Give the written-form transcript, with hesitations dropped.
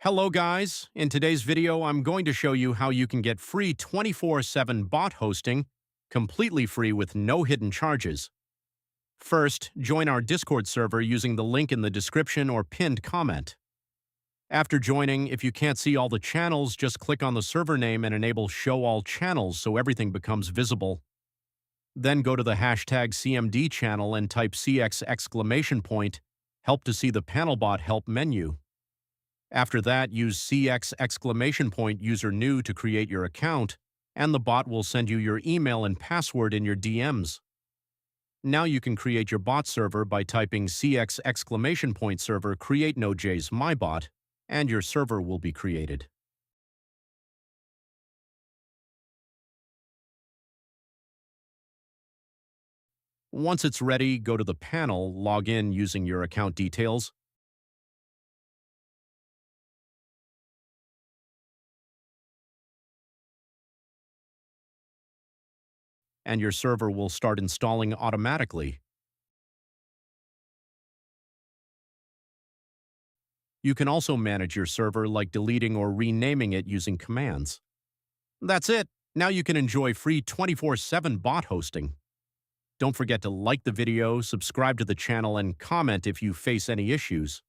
Hello guys, in today's video I'm going to show you how you can get free 24/7 bot hosting, completely free with no hidden charges. First, join our Discord server using the link in the description or pinned comment. After joining, if you can't see all the channels, just click on the server name and enable Show All Channels so everything becomes visible. Then go to the hashtag CMD channel and type CX exclamation point, help to see the PanelBot help menu. After that, use CX exclamation point user new to create your account, and the bot will send you your email and password in your DMs. Now you can create your bot server by typing CX exclamation point server create Node.js mybot, and your server will be created. Once it's ready, go to the panel, log in using your account details, and your server will start installing automatically. You can also manage your server like deleting or renaming it using commands. That's it. Now you can enjoy free 24/7 bot hosting. Don't forget to like the video, subscribe to the channel, and comment if you face any issues.